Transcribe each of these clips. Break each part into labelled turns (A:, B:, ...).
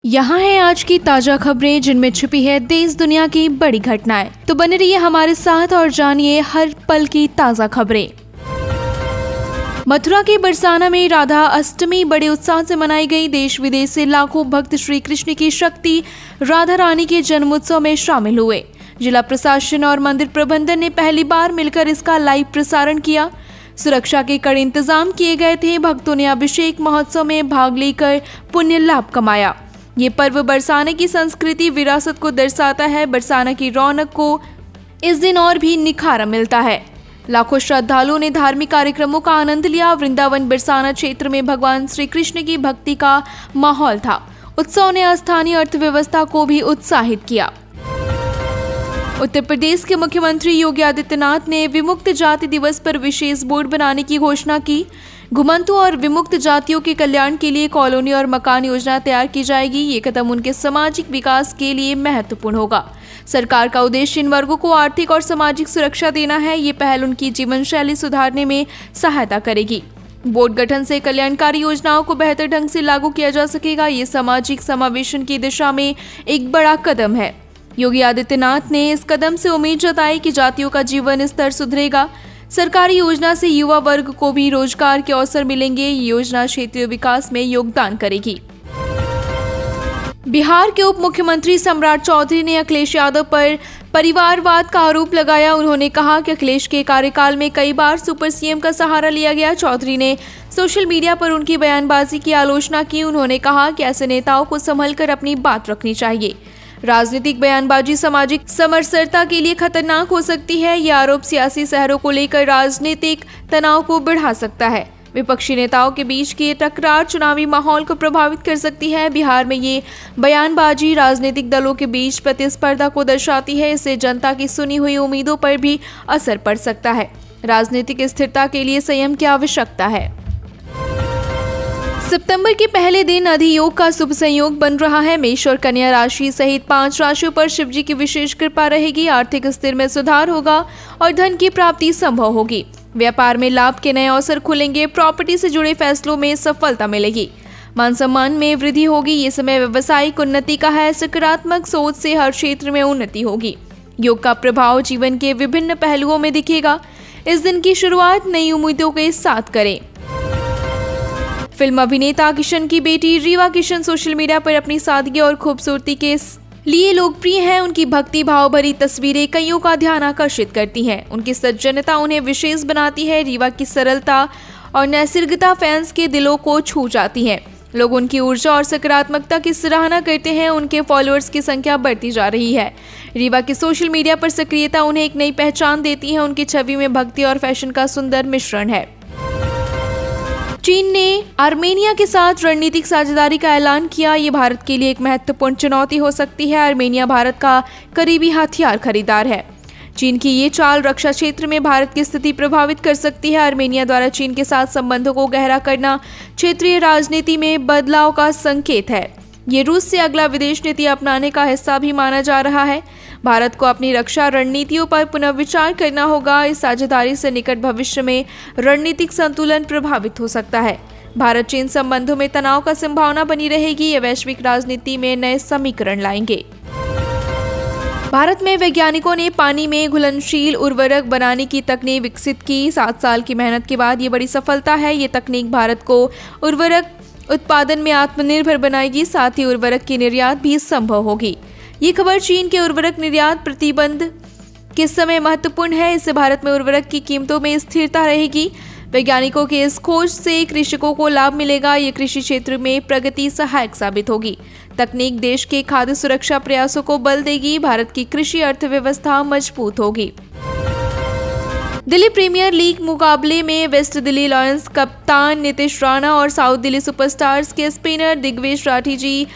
A: यहाँ है आज की ताजा खबरें जिनमें छुपी है देश दुनिया की बड़ी घटनाएं। तो बने रहिए हमारे साथ और जानिए हर पल की ताजा खबरें। मथुरा के बरसाना में राधा अष्टमी बड़े उत्साह से मनाई गई। देश विदेश से लाखों भक्त श्री कृष्ण की शक्ति राधा रानी के जन्मोत्सव में शामिल हुए। जिला प्रशासन और मंदिर प्रबंधन ने पहली बार मिलकर इसका लाइव प्रसारण किया। सुरक्षा के कड़े इंतजाम किए गए थे। भक्तों ने अभिषेक महोत्सव में भाग लेकर पुण्य लाभ कमाया। ये पर्व बरसाने की संस्कृति विरासत को दर्शाता है। बरसाना की रौनक को इस दिन और भी निखारा मिलता है। लाखों श्रद्धालुओं ने धार्मिक कार्यक्रमों का आनंद लिया। वृंदावन बरसाना क्षेत्र में भगवान श्री कृष्ण की भक्ति का माहौल था। उत्सव ने स्थानीय अर्थव्यवस्था को भी उत्साहित किया। उत्तर प्रदेश के मुख्यमंत्री योगी आदित्यनाथ ने विमुक्त जाति दिवस पर विशेष बोर्ड बनाने की घोषणा की। घुमंतु और विमुक्त जातियों के कल्याण के लिए कॉलोनी और मकान योजना तैयार की जाएगी। ये कदम उनके सामाजिक विकास के लिए महत्वपूर्ण होगा। सरकार का उद्देश्य इन वर्गों को आर्थिक और सामाजिक सुरक्षा देना है। ये पहल उनकी जीवन शैली सुधारने में सहायता करेगी। बोर्ड गठन से कल्याणकारी योजनाओं को बेहतर ढंग से लागू किया जा सकेगा। ये सामाजिक समावेशन की दिशा में एक बड़ा कदम है। योगी आदित्यनाथ ने इस कदम से उम्मीद जताई कि जातियों का जीवन स्तर सुधरेगा। सरकारी योजना से युवा वर्ग को भी रोजगार के अवसर मिलेंगे। ये योजना क्षेत्रीय विकास में योगदान करेगी। बिहार के उप मुख्यमंत्री सम्राट चौधरी ने अखिलेश यादव पर परिवारवाद का आरोप लगाया। उन्होंने कहा कि अखिलेश के कार्यकाल में कई बार सुपर सीएम का सहारा लिया गया। चौधरी ने सोशल मीडिया पर उनकी बयानबाजी की आलोचना की। उन्होंने कहा कि ऐसे नेताओं को संभल कर अपनी बात रखनी चाहिए। राजनीतिक बयानबाजी सामाजिक समरसता के लिए खतरनाक हो सकती है। यह आरोप सियासी सहरों को लेकर राजनीतिक तनाव को बढ़ा सकता है। विपक्षी नेताओं के बीच की टकरार चुनावी माहौल को प्रभावित कर सकती है। बिहार में ये बयानबाजी राजनीतिक दलों के बीच प्रतिस्पर्धा को दर्शाती है। इससे जनता की सुनी हुई उम्मीदों पर भी असर पड़ सकता है। राजनीतिक स्थिरता के लिए संयम की आवश्यकता है। सितंबर के पहले दिन अधियोग का शुभ संयोग बन रहा है। मेष और कन्या राशि सहित 5 राशियों पर शिव जी की विशेष कृपा रहेगी। आर्थिक स्थिति में सुधार होगा और धन की प्राप्ति संभव होगी। व्यापार में लाभ के नए अवसर खुलेंगे। प्रॉपर्टी से जुड़े फैसलों में सफलता मिलेगी। मान सम्मान में वृद्धि होगी। ये समय व्यवसायिक उन्नति का है। सकारात्मक सोच से हर क्षेत्र में उन्नति होगी। योग का प्रभाव जीवन के विभिन्न पहलुओं में दिखेगा। इस दिन की शुरुआत नई उम्मीदों के साथ करें। फिल्म अभिनेता किशन की बेटी रीवा किशन सोशल मीडिया पर अपनी सादगी और खूबसूरती के लिए लोकप्रिय हैं। उनकी भक्ति भाव भरी तस्वीरें कईयों का ध्यान आकर्षित करती हैं। उनकी सज्जनता उन्हें विशेष बनाती है। रीवा की सरलता और नैसर्गिकता फैंस के दिलों को छू जाती है। लोग उनकी ऊर्जा और सकारात्मकता की सराहना करते हैं। उनके फॉलोअर्स की संख्या बढ़ती जा रही है। रीवा की सोशल मीडिया पर सक्रियता उन्हें एक नई पहचान देती है। उनकी छवि में भक्ति और फैशन का सुंदर मिश्रण है। चीन ने आर्मेनिया के साथ रणनीतिक साझेदारी का ऐलान किया। ये भारत के लिए एक महत्वपूर्ण चुनौती हो सकती है। आर्मेनिया भारत का करीबी हथियार खरीदार है। चीन की ये चाल रक्षा क्षेत्र में भारत की स्थिति प्रभावित कर सकती है। आर्मेनिया द्वारा चीन के साथ संबंधों को गहरा करना क्षेत्रीय राजनीति में बदलाव का संकेत है। ये रूस से अगला विदेश नीति अपनाने का हिस्सा भी माना जा रहा है। भारत को अपनी रक्षा रणनीतियों पर पुनर्विचार करना होगा। इस साझेदारी से निकट भविष्य में रणनीतिक संतुलन प्रभावित हो सकता है। भारत चीन संबंधों में तनाव का संभावना बनी रहेगी। ये वैश्विक राजनीति में नए समीकरण लाएंगे। भारत में वैज्ञानिकों ने पानी में घुलनशील उर्वरक बनाने की तकनीक विकसित की। 7 साल की मेहनत के बाद ये बड़ी सफलता है। ये तकनीक भारत को उर्वरक उत्पादन में आत्मनिर्भर बनाएगी। साथ ही उर्वरक की निर्यात भी संभव होगी। ये खबर चीन के उर्वरक निर्यात प्रतिबंध के समय महत्वपूर्ण है। इससे भारत में उर्वरक की कीमतों में स्थिरता रहेगी। वैज्ञानिकों के इस खोज से कृषकों को लाभ मिलेगा। ये कृषि क्षेत्र में प्रगति सहायक साबित होगी। तकनीक देश के खाद्य सुरक्षा प्रयासों को बल देगी। भारत की कृषि अर्थव्यवस्था मजबूत होगी। दिल्ली प्रीमियर लीग मुकाबले में वेस्ट दिल्ली लायंस कप्तान नीतीश राणा और साउथ दिल्ली सुपरस्टार्स के स्पिनर दिग्विजय राठी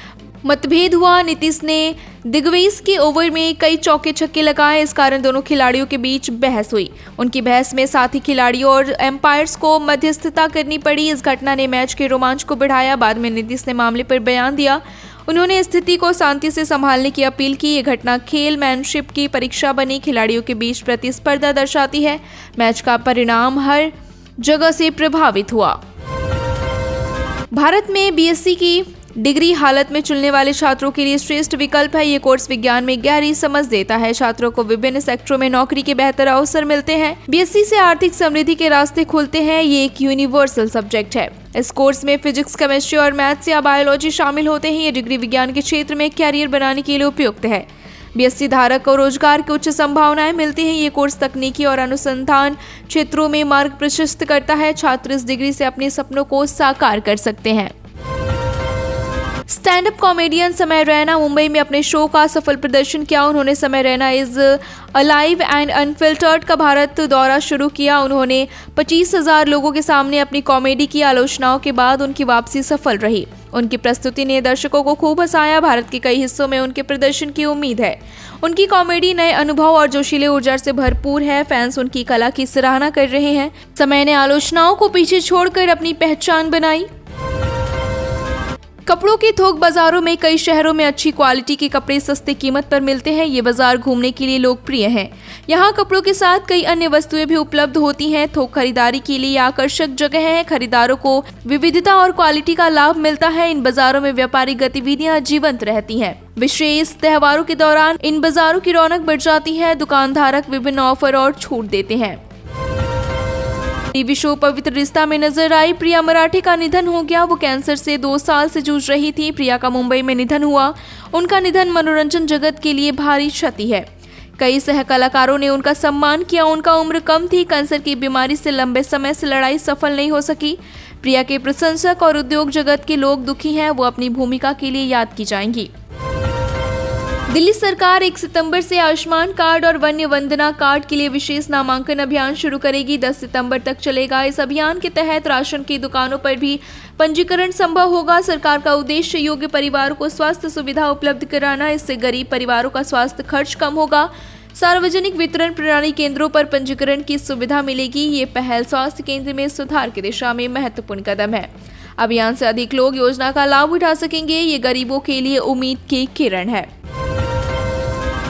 A: मतभेद हुआ। नीतीश ने दिग्विजय के ओवर में कई चौके छक्के लगाए। इस कारण दोनों खिलाड़ियों के बीच बहस हुई। उनकी बहस में साथी खिलाड़ियों और एम्पायर्स को मध्यस्थता करनी पड़ी। इस घटना ने मैच के रोमांच को बढ़ाया। बाद में नीतीश ने मामले पर बयान दिया। उन्होंने स्थिति को शांति से संभालने की अपील की। ये घटना खेलमैनशिप की परीक्षा बनी। खिलाड़ियों के बीच प्रतिस्पर्धा दर्शाती है। मैच का परिणाम हर जगह से प्रभावित हुआ। भारत में बीएससी की डिग्री हालत में चुनने वाले छात्रों के लिए श्रेष्ठ विकल्प है। ये कोर्स विज्ञान में गहरी समझ देता है। छात्रों को विभिन्न सेक्टरों में नौकरी के बेहतर अवसर मिलते हैं। बीएससी से आर्थिक समृद्धि के रास्ते खुलते हैं। ये एक यूनिवर्सल सब्जेक्ट है। इस कोर्स में फिजिक्स, केमिस्ट्री और मैथ्स या बायोलॉजी शामिल होते हैं। ये डिग्री विज्ञान के क्षेत्र में कैरियर बनाने के लिए उपयुक्त है। बीएससी धारक को रोजगार की उच्च संभावनाएं मिलती हैं। ये कोर्स तकनीकी और अनुसंधान क्षेत्रों में मार्ग प्रशस्त करता है। छात्र इस डिग्री से अपने सपनों को साकार कर सकते हैं। स्टैंड अप कॉमेडियन समय रैना मुंबई में अपने शो का सफल प्रदर्शन किया। उन्होंने समय Raina is alive and unfiltered का भारत दौरा शुरू किया। उन्होंने 25,000 लोगों के सामने अपनी कॉमेडी की। आलोचनाओं के बाद उनकी वापसी सफल रही। उनकी प्रस्तुति ने दर्शकों को खूब हंसाया। भारत के कई हिस्सों में उनके प्रदर्शन की उम्मीद है। उनकी कॉमेडी नए अनुभव और जोशीले ऊर्जा से भरपूर है। फैंस उनकी कला की सराहना कर रहे हैं। समय ने आलोचनाओं को पीछे छोड़कर अपनी पहचान बनाई। कपड़ों के थोक बाजारों में कई शहरों में अच्छी क्वालिटी के कपड़े सस्ते कीमत पर मिलते हैं। ये बाजार घूमने के लिए लोकप्रिय हैं। यहाँ कपड़ों के साथ कई अन्य वस्तुएं भी उपलब्ध होती हैं। थोक खरीदारी के लिए आकर्षक जगह है। खरीदारों को विविधता और क्वालिटी का लाभ मिलता है। इन बाजारों में व्यापारिक गतिविधियां जीवंत रहती हैं। विशेष त्योहारों के दौरान इन बाजारों की रौनक बढ़ जाती है। दुकानधारक विभिन्न ऑफर और छूट देते हैं। टीवी शो पवित्र रिश्ता में नजर आई प्रिया मराठे का निधन हो गया। वो कैंसर से 2 साल से जूझ रही थी। प्रिया का मुंबई में निधन हुआ। उनका निधन मनोरंजन जगत के लिए भारी क्षति है। कई सह कलाकारों ने उनका सम्मान किया। उनका उम्र कम थी। कैंसर की बीमारी से लंबे समय से लड़ाई सफल नहीं हो सकी। प्रिया के प्रशंसक और उद्योग जगत के लोग दुखी हैं। वो अपनी भूमिका के लिए याद की जाएंगी। दिल्ली सरकार 1 सितंबर से आयुष्मान कार्ड और वन्य वंदना कार्ड के लिए विशेष नामांकन अभियान शुरू करेगी। 10 सितंबर तक चलेगा। इस अभियान के तहत राशन की दुकानों पर भी पंजीकरण संभव होगा। सरकार का उद्देश्य योग्य परिवारों को स्वास्थ्य सुविधा उपलब्ध कराना। इससे गरीब परिवारों का स्वास्थ्य खर्च कम होगा। सार्वजनिक वितरण प्रणाली केंद्रों पर पंजीकरण की सुविधा मिलेगी। ये पहल स्वास्थ्य केंद्र में सुधार की दिशा में महत्वपूर्ण कदम है। अभियान से अधिक लोग योजना का लाभ उठा सकेंगे। ये गरीबों के लिए उम्मीद की किरण है।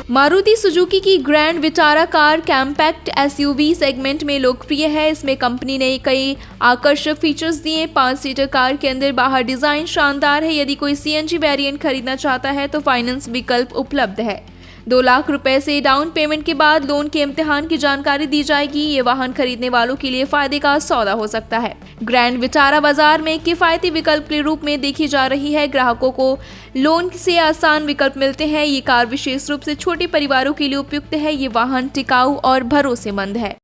A: मारुति सुजुकी की grand Vitara car compact SUV segment में लोकप्रिय है। इसमें कंपनी ने कई आकर्षक फीचर्स दिए। 5 सीटर कार के अंदर बाहर डिजाइन शानदार है। यदि कोई सीएनजी वेरिएंट खरीदना चाहता है तो फाइनेंस विकल्प उपलब्ध है। 2 लाख रुपए से डाउन पेमेंट के बाद लोन के इम्तिहान की जानकारी दी जाएगी। ये वाहन खरीदने वालों के लिए फायदे का सौदा हो सकता है। ग्रैंड विटारा बाजार में किफायती विकल्प के रूप में देखी जा रही है। ग्राहकों को लोन से आसान विकल्प मिलते हैं। ये कार विशेष रूप से छोटे परिवारों के लिए उपयुक्त है। ये वाहन टिकाऊ और भरोसेमंद है।